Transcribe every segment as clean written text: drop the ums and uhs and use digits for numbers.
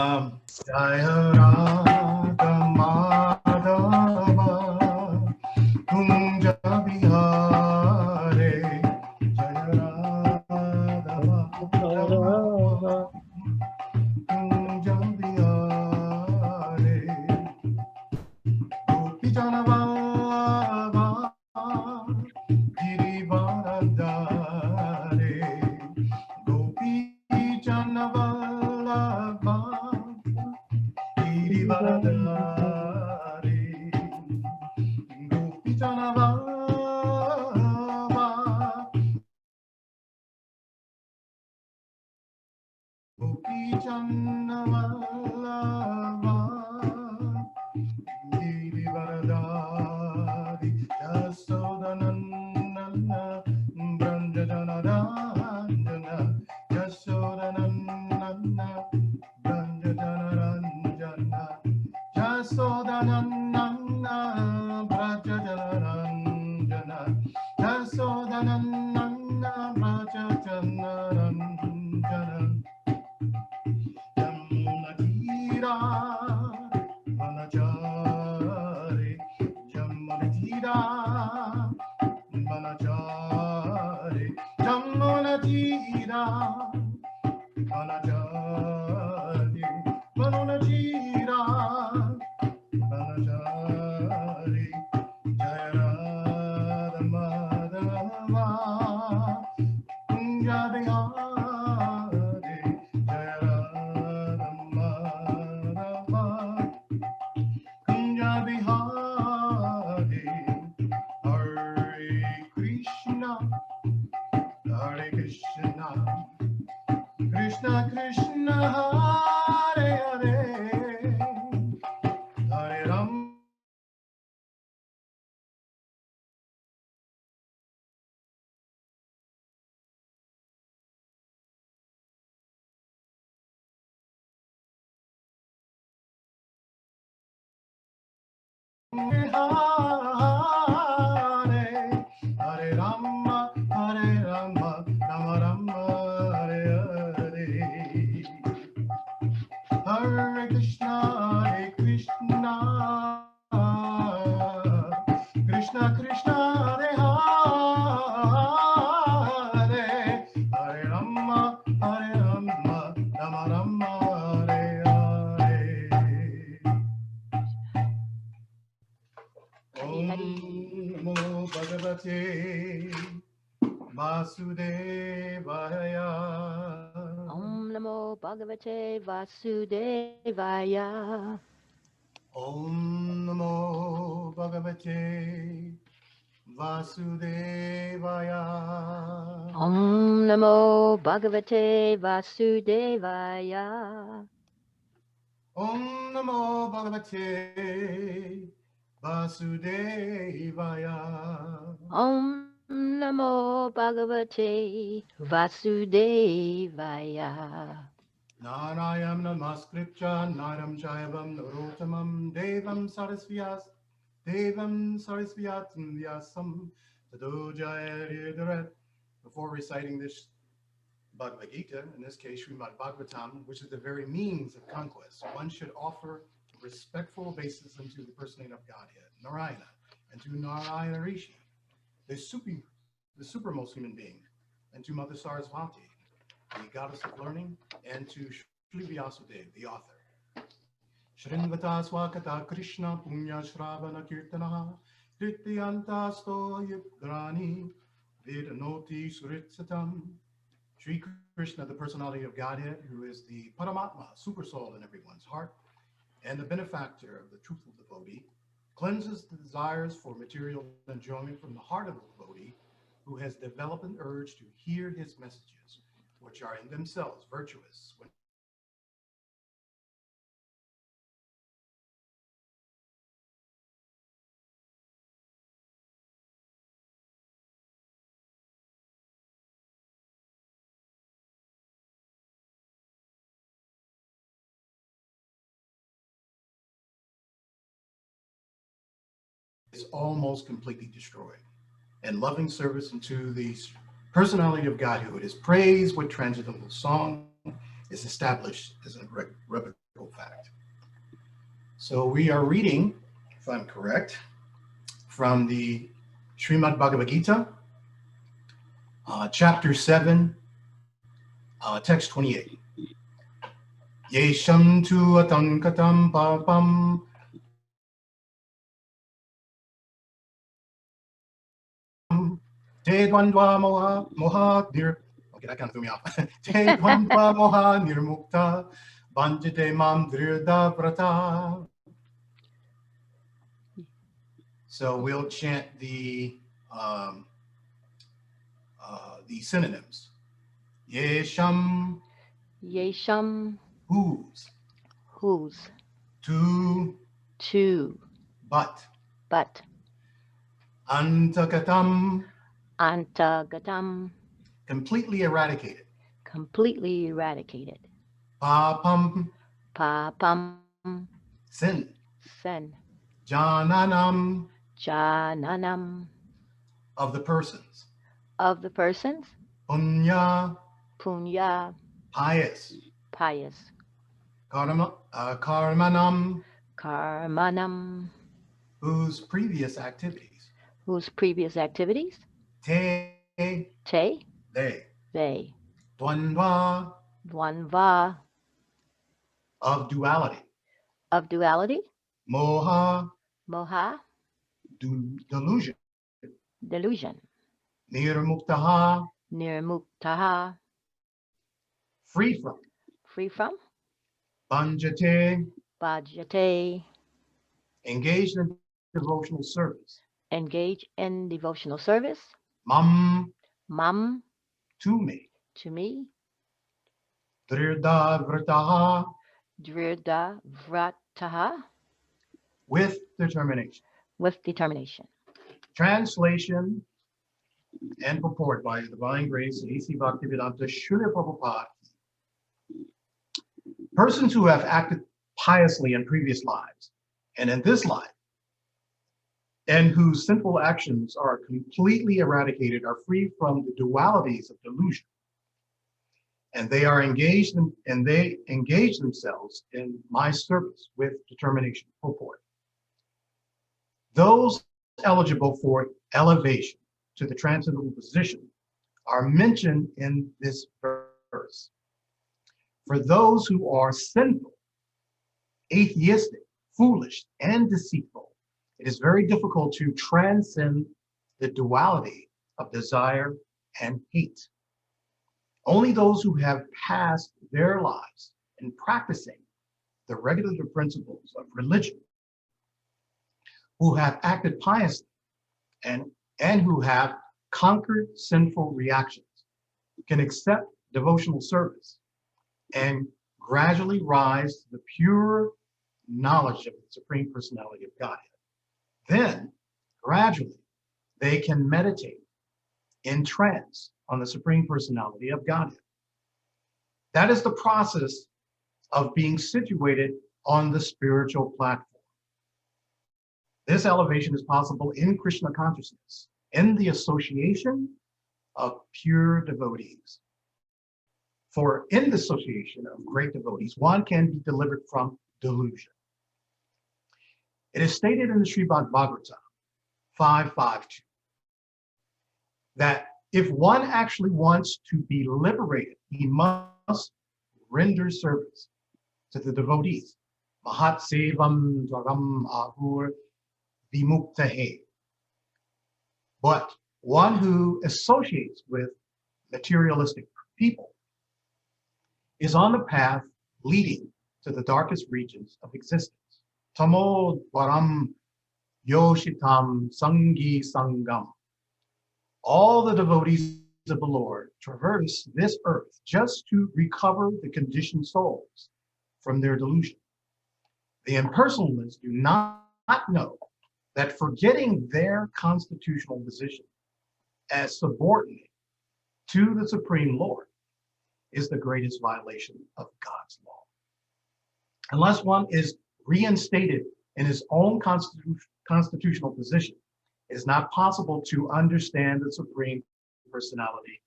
Jaya Radha Madhava Kunja Bihare Jaya Radha Madhava Kunja Bihare Gopi Jana Vallabha Girivaradhare Gopi Jana Vallabha Girivaradhare Gopi Jana Vallabha Gopi Jana Vallabha Girivaradhari Jasodanandana Branjajanarandana Jasodanandana Branjajanaranjana Jasodanandana Branjajanaranjana Jasodanandana Branjajanaranjana Yamunatira Manachari Yamunatira Manachari Yamunatira Manachari Manunatira Manachari Jaya Radha Madhava Kunja Bihare Jaya Radha Madhava Kunja Bihare Hare Krishna Hare Krishna Krishna Krishna Hare Hare Hare Ram Hare Hare Rama Hare Rama Rama Rama Hare Hare Hare Krishna Krishna Krishna Hare Hare Hare Rama Rama Rama Hare Hare Om Namo Bhagavate Vasudevaya Om Namo Bhagavate Vasudevaya. Om Namo Bhagavate Vasudevaya Om Namo Bhagavate Vasudevaya. Om Namo Bhagavate Vasudevaya Om Namo Bhagavate Vasudevaya. Narayam Namaskritya Naram Jaivam Narotamam Devam Sarasvyatam Vyasam Tado Jayaridarat. Before reciting this Bhagavad Gita, in this case Srimad Bhagavatam, which is the very means of conquest, one should offer respectful obeisance unto the personate of Godhead, Narayana, and to Narayana Rishi, the supermost human being, and to Mother Sarasvati, the goddess of learning, and to Shri Vyasadeva, the author. Shrinvata Swakata Krishna Punya Shravana Kirtanaha Dityantasto Yugrani Vedanoti Suritsatam. Shri Krishna, the personality of Godhead, who is the Paramatma, super soul in everyone's heart, and the benefactor of the truthful devotee, cleanses the desires for material enjoyment from the heart of the devotee, who has developed an urge to hear his messages, which are in themselves virtuous. When is almost completely destroyed. And loving service unto the personality of Godhood is praised with transcendental song, is established as a repertoire So we are reading, if I'm correct, from the Srimad Bhagavad Gita, chapter 7, text 28. Yesham tu atankatam papam te dvandva moha nir. Okay, that kind of threw me off. Te dvandva moha nirmukta banjite mam drirda vrata. So we'll chant the synonyms. Yesham, Yesham, whose, whose, to, but, antagatam, antagatam, completely eradicated. Papam, papam, sin. sen, Jananam, jananam, of the persons. Punya, punya, pious. Karmanam, karmanam, whose previous activities. Te, they. Dvandva, of duality. Moha, delusion. Nirmuktaha, free from. Banjate, engaged in devotional service. Mam, to me. Drirda vrataha, with determination. Translation and purport by His Divine Grace A.C. Bhaktivedanta Srila Prabhupada. Persons who have acted piously in previous lives and in this life, and whose sinful actions are completely eradicated, are free from the dualities of delusion, and they engage themselves in my service with determination. Purport. Those eligible for elevation to the transcendental position are mentioned in this verse. For those who are sinful, atheistic, foolish, and deceitful, it is very difficult to transcend the duality of desire and hate. Only those who have passed their lives in practicing the regulative principles of religion, who have acted piously, and who have conquered sinful reactions, can accept devotional service and gradually rise to the pure knowledge of the Supreme Personality of Godhead. Then, gradually, they can meditate in trance on the Supreme Personality of Godhead. That is the process of being situated on the spiritual platform. This elevation is possible in Krishna consciousness, in the association of pure devotees. For in the association of great devotees, one can be delivered from delusion. It is stated in the Srimad Bhagavatam 5.5.2 that if one actually wants to be liberated, he must render service to the devotees. Mahat sevam dvaram ahur vimuktahe. But one who associates with materialistic people is on the path leading to the darkest regions of existence. Tamo dvaram yoshitam sangi sangam. All the devotees of the Lord traverse this earth just to recover the conditioned souls from their delusion. The impersonalists do not know that forgetting their constitutional position as subordinate to the Supreme Lord is the greatest violation of God's law. Unless one is reinstated in his own constitutional position, it is not possible to understand the Supreme Personality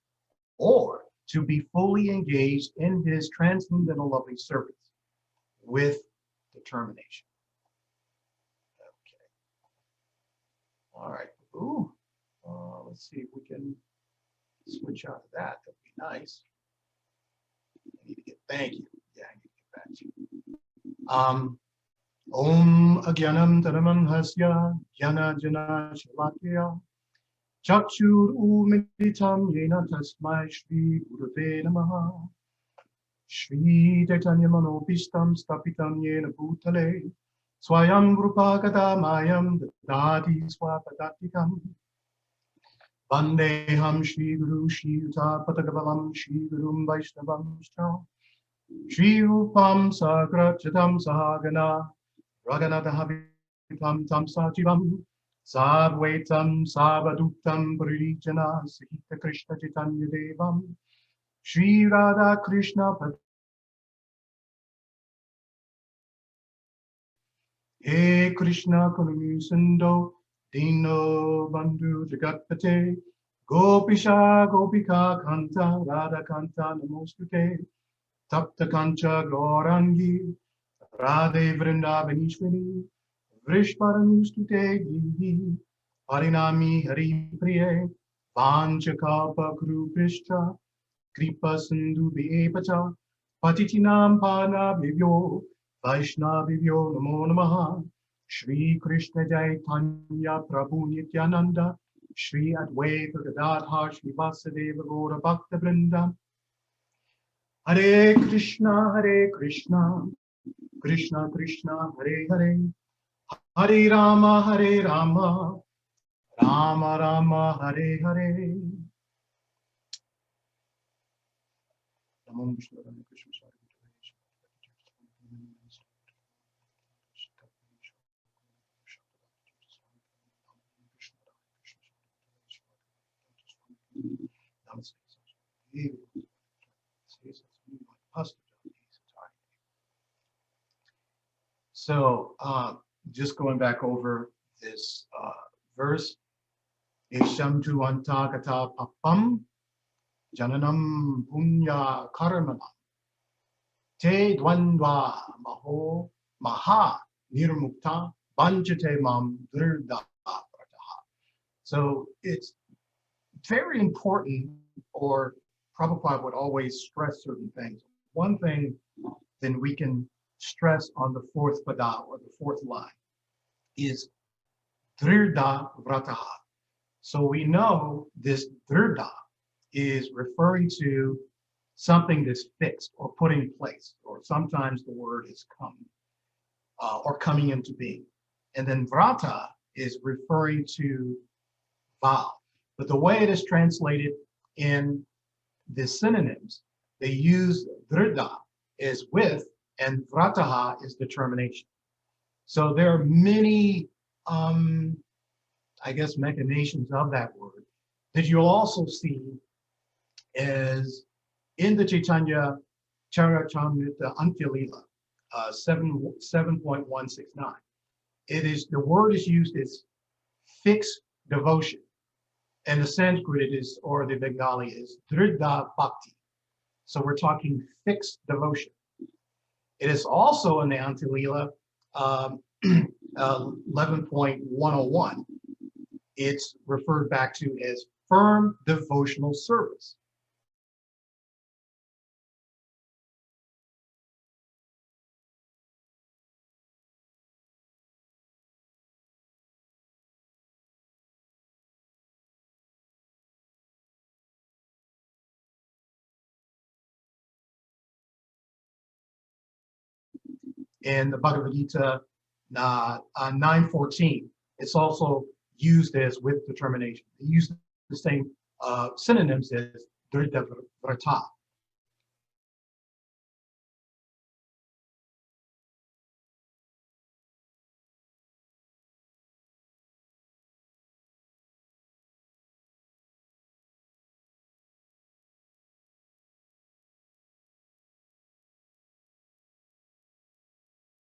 or to be fully engaged in his transcendental loving service with determination. All right. Ooh. Let's see if we can switch out of that. That'd be nice. I need to get, thank you. Yeah, I need to get back to you. Om Agyanam Tanaman Hasya Jana Jana Shalakya Chakshur Umilitam Yena Tasmai Shri Gurave Namaha Shri Chaitanya Manopistam Stapitam Yena Bhutale Swayam Rupakata Mayam Dati Swapadatikam Vandeham Shri Guru Shri Yuta Patagabalam Shri Gurum Vaishnavam Shri Rupam Sagrachatam Sahagana Raganadahavitam Tam Sajivam Sadvaitam Savaduktam Purijana Sahita Krishna Chaitanya Devam Shri Radha Krishna He Krishna Karuni Sindho Dino Bandhu Jagatpate Gopisha Gopika Kanta Radha Kanta Namostute Tapta Kancha Gaurangi Radhe Vrindavanishwari Vrishparanustute Gihi Harinami Hari Priye Vanchakapa Kuru Prishta Kripa Sindhu Viepacha Patitinam Pana Vivyo Vaishnavivyo Namo Namaha Shri Krishna Chaitanya Prabhu Nityananda Shri Advaita Gadadhar Shri Vasudeva Gaura Bhakta Vrinda Hare Krishna Krishna Krishna Hare Hare Hare Rama Rama Rama Hare Hare Namo Vishnu Krishna So, just going back over this verse, Isham tu antakata papam jananam punya karmanam te dvandva maha nirmukta banjate mam drirda. So it's very important, or Prabhupada would always stress certain things. One thing then we can stress on the fourth pada, or the fourth line, is drirda vrataha. So we know this drirda is referring to something that's fixed or put in place, or sometimes the word is come, or coming into being. And then vrata is referring to vow. But the way it is translated in the synonyms, they use drirda is with, and vrataha is determination. So there are many, I guess, machinations of that word that you'll also see as in the Chaitanya Charitamrita Antyalila 7.169. It is, the word is used as fixed devotion. And the Sanskrit it is, or the Bengali is Dridha Bhakti. So we're talking fixed devotion. It is also in the Antilila 11.101. It's referred back to as firm devotional service. In the Bhagavad Gita 9:14, it's also used as with determination. They use the same synonyms as Dridha Vrata.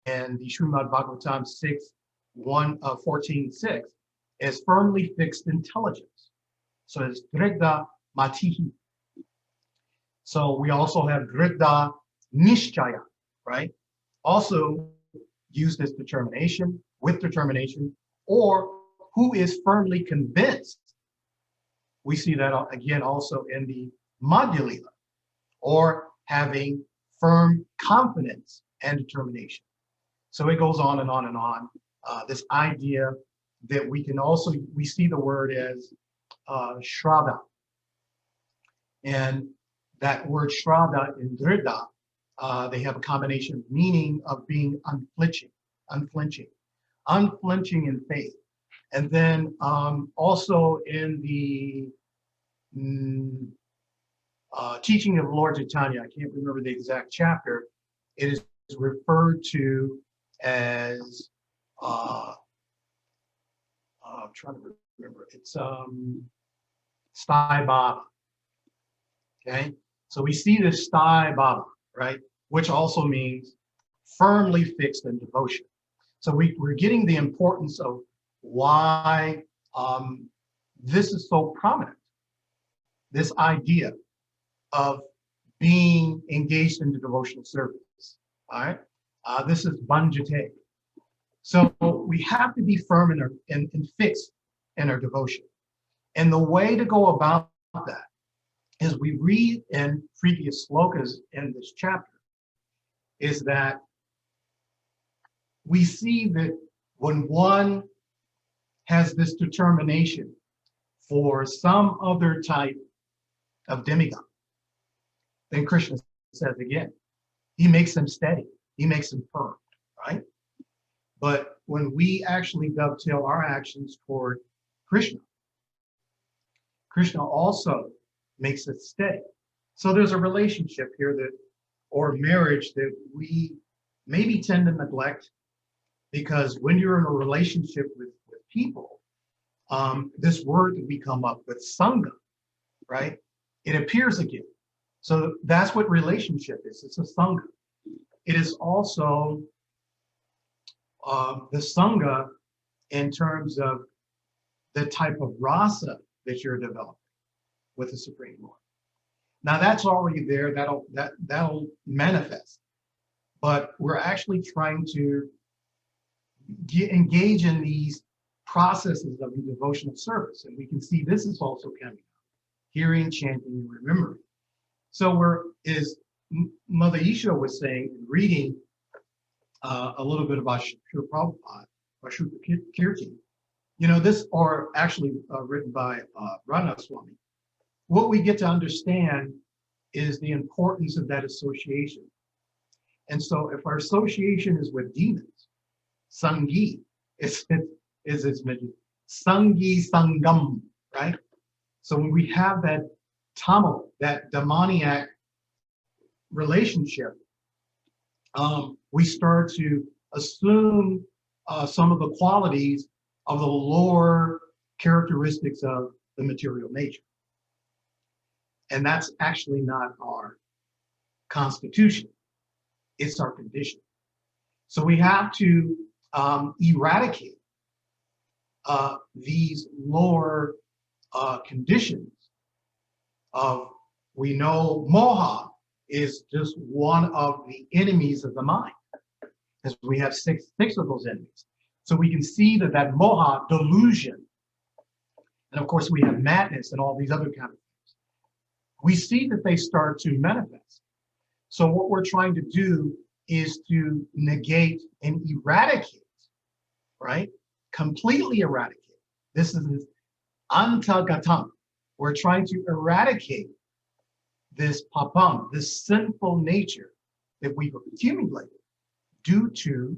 And the Srimad Bhagavatam 14:6 is firmly fixed intelligence. So it's Dridha Matihi. So we also have Dridha Nishchaya, right? Also used as determination, with determination, or who is firmly convinced. We see that again also in the Madhya Lila, or having firm confidence and determination. So it goes on and on and on. This idea that we can also, we see the word as Shraddha. And that word Shraddha and Dhrida, they have a combination of meaning of being unflinching in faith. And then also in the teaching of Lord Chaitanya, I can't remember the exact chapter, it is referred to as, I'm trying to remember, it's Sthai Baba, okay? So we see this Sthai Baba, right? Which also means firmly fixed in devotion. So we're getting the importance of why this is so prominent, this idea of being engaged in the devotional service, all right? This is Banjate. So we have to be firm and fixed in our devotion. And the way to go about that is we read in previous slokas in this chapter is that we see that when one has this determination for some other type of demigod, then Krishna says again, he makes them steady, he makes them firm, right? But when we actually dovetail our actions toward Krishna, Krishna also makes it steady. So there's a relationship here that, or marriage that we maybe tend to neglect, because when you're in a relationship with people, this word that we come up with, Sangha, right? It appears again. So that's what relationship is. It's a Sangha. It is also the Sangha in terms of the type of rasa that you're developing with the Supreme Lord. Now that's already there, that'll manifest. But we're actually trying to engage in these processes of the devotional service. And we can see this is also coming up. Hearing, chanting, and remembering. So as Mother Isha was saying, reading a little bit about Srila Prabhupada, or Srila Kirti, you know, this, or actually written by Radha Swami, what we get to understand is the importance of that association. And so if our association is with demons, Sangi, is mentioned, Sangi Sangam, right? So when we have that Tamil, that demoniac relationship, we start to assume some of the qualities of the lower characteristics of the material nature. And that's actually not our constitution, it's our condition. So we have to eradicate these lower conditions of, we know moha is just one of the enemies of the mind, because we have six of those enemies. So we can see that moha, delusion, and of course we have madness and all these other kind of things. We see that they start to manifest. So what we're trying to do is to negate and eradicate, right? Completely eradicate. This is antagatam. We're trying to eradicate this papam, this sinful nature that we've accumulated due to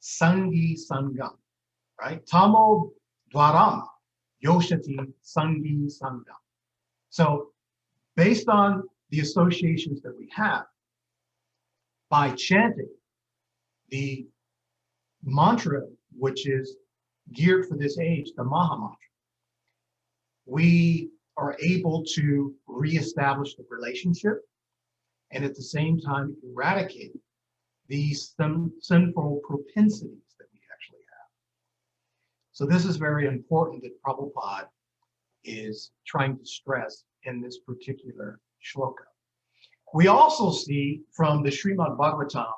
sangi sangam, right? Tamo dwaram yoshati sangi sangam. So based on the associations that we have, by chanting the mantra, which is geared for this age, the Maha Mantra, we are able to reestablish the relationship and at the same time eradicate these sinful propensities that we actually have. So this is very important that Prabhupada is trying to stress in this particular shloka. We also see from the Srimad Bhagavatam,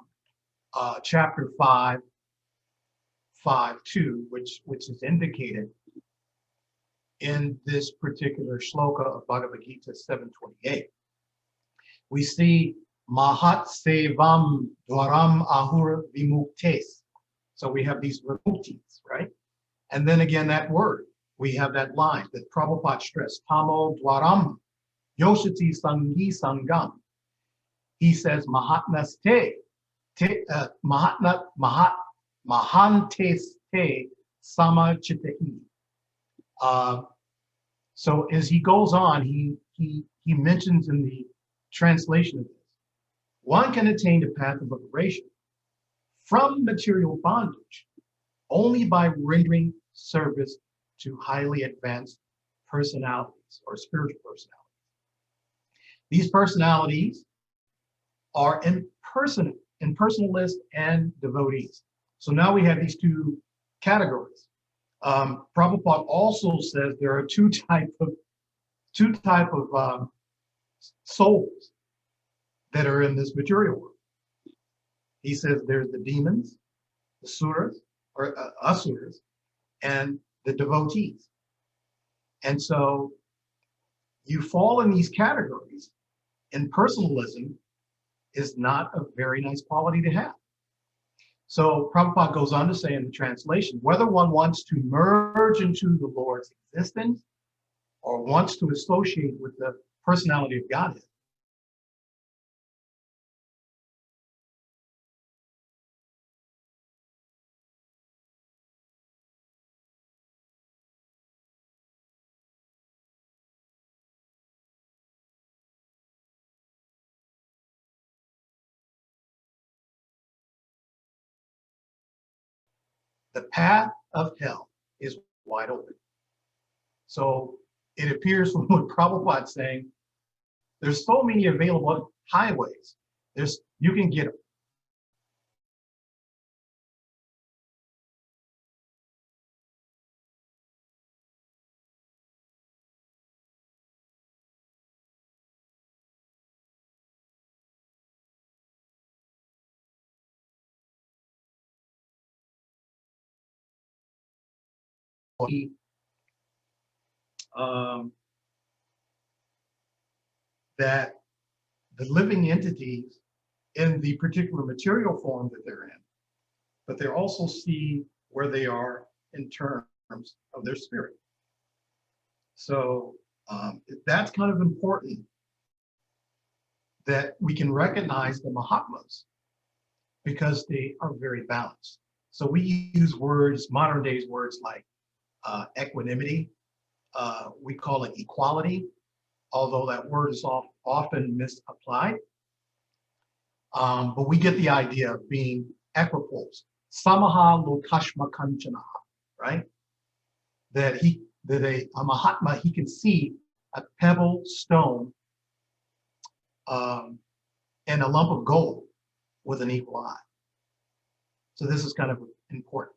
chapter 5, 5.2, which is indicated in this particular shloka of Bhagavad Gita 7.28. We see Mahat Sevam Dwaram Ahur Vimuktes. So we have these vimuktis, right? And then again, that word, we have that line that Prabhupada stressed, Tamo Dwaram Yoshati Sangi Sangam. He says, Mahatnaste, Mahanteste Sama Chitahi. So as he goes on, he mentions in the translation of this, one can attain the path of liberation from material bondage only by rendering service to highly advanced personalities or spiritual personalities. These personalities are impersonalists and devotees. So now we have these two categories. Prabhupada also says there are two type of souls that are in this material world. He says there's the demons, the suras or asuras, and the devotees. And so you fall in these categories, and personalism is not a very nice quality to have. So Prabhupada goes on to say in the translation, whether one wants to merge into the Lord's existence or wants to associate with the personality of Godhead, the path of hell is wide open. So it appears from what Prabhupada's saying, there's so many available highways. You can get that the living entities in the particular material form that they're in, but they also see where they are in terms of their spirit. So that's kind of important that we can recognize the Mahatmas because they are very balanced. So we use words, modern days words like equanimity. We call it equality, although that word is often misapplied. But we get the idea of being equipoise. Samaha lokashma kanchana, right? That a Mahatma, he can see a pebble, stone, and a lump of gold with an equal eye. So this is kind of important.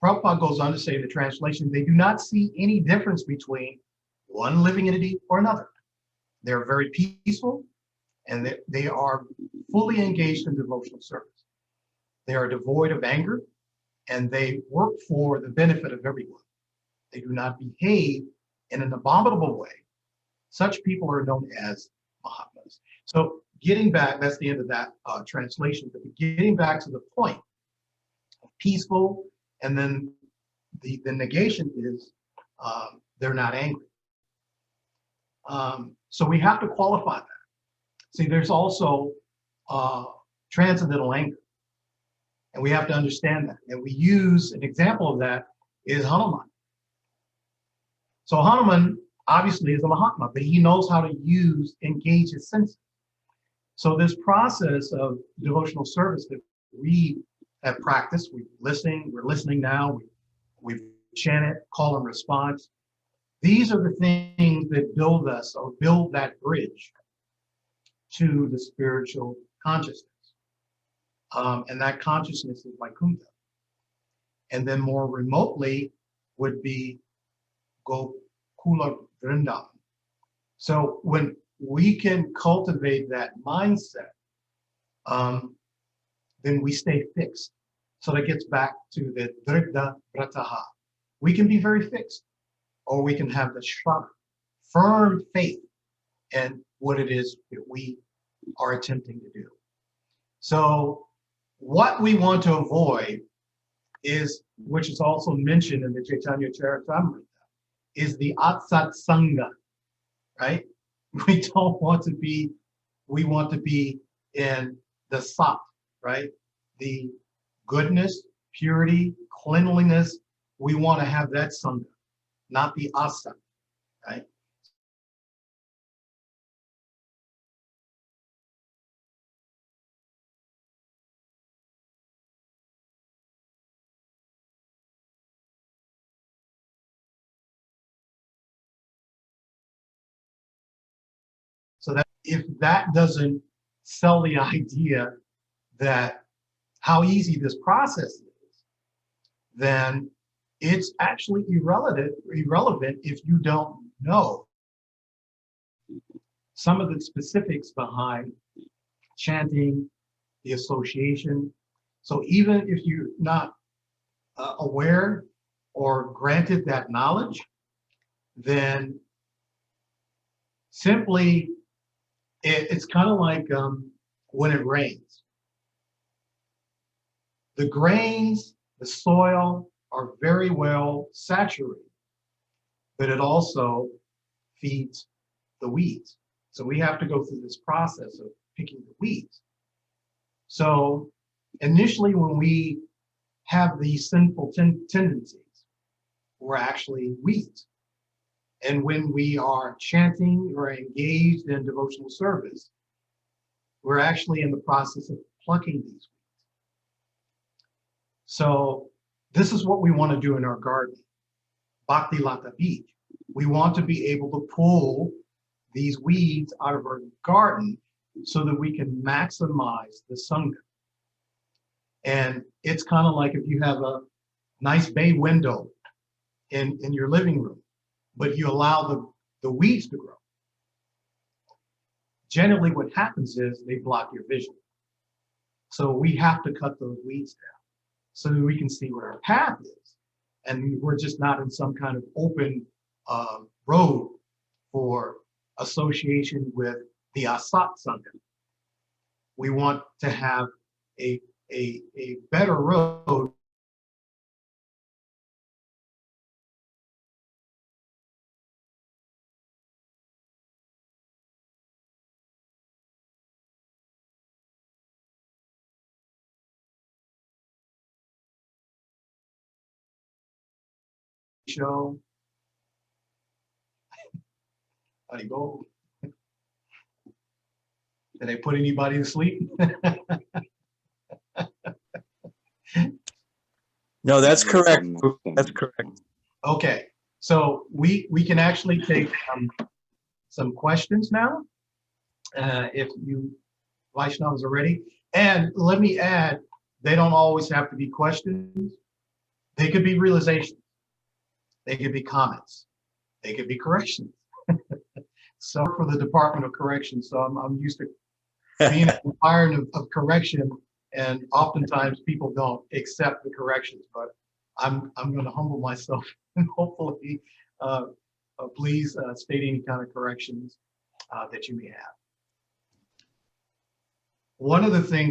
Prabhupada goes on to say in the translation, they do not see any difference between one living entity or another. They're very peaceful and they are fully engaged in devotional service. They are devoid of anger and they work for the benefit of everyone. They do not behave in an abominable way. Such people are known as Mahatmas. So getting back, that's the end of that translation, but getting back to the point of peaceful, and then the negation is they're not angry. So we have to qualify that. See, there's also transcendental anger, and we have to understand that. And we use an example of that is Hanuman. So Hanuman obviously is a Mahatma, but he knows how to engage his senses. So this process of devotional service that we have practiced, we're listening now, we've chanted, call and response. These are the things that build us or build that bridge to the spiritual consciousness. And that consciousness is Vaikuntha. And then more remotely would be Gokula Vrindavan. So when we can cultivate that mindset, then we stay fixed. So that gets back to the drigda vrataha. We can be very fixed, or we can have the shraddha, firm faith in what it is that we are attempting to do. So what we want to avoid is, which is also mentioned in the Chaitanya Charitamrita, is the atsat sangha, right? We don't want to be, we want to be in the sat, right? The goodness, purity, cleanliness, we want to have that sangha, not the asat, right? So that if that doesn't sell the idea that how easy this process is, then it's actually irrelevant if you don't know some of the specifics behind chanting, the association. So even if you're not aware or granted that knowledge, then simply it's kind of like when it rains. The grains, the soil are very well saturated, but it also feeds the weeds. So we have to go through this process of picking the weeds. So initially, when we have these sinful tendencies, we're actually weeds. And when we are chanting or engaged in devotional service, we're actually in the process of plucking these weeds. So this is what we want to do in our garden, Bhakti Lata Bij. We want to be able to pull these weeds out of our garden so that we can maximize the sangha. And it's kind of like if you have a nice bay window in your living room, but you allow the weeds to grow. Generally what happens is they block your vision. So we have to cut those weeds down so that we can see what our path is. And we're just not in some kind of open road for association with the Asat Sangha. We want to have a better road show. How'd he go? Did they put anybody to sleep? No, that's correct. That's correct. Okay, so we can actually take some questions now, if you Vaishnavas are ready. And let me add, they don't always have to be questions. They could be realizations. They could be comments. They could be corrections. So for the Department of Corrections, so I'm used to being an environment of correction, and oftentimes people don't accept the corrections, but I'm going to humble myself and hopefully please state any kind of corrections that you may have. One of the things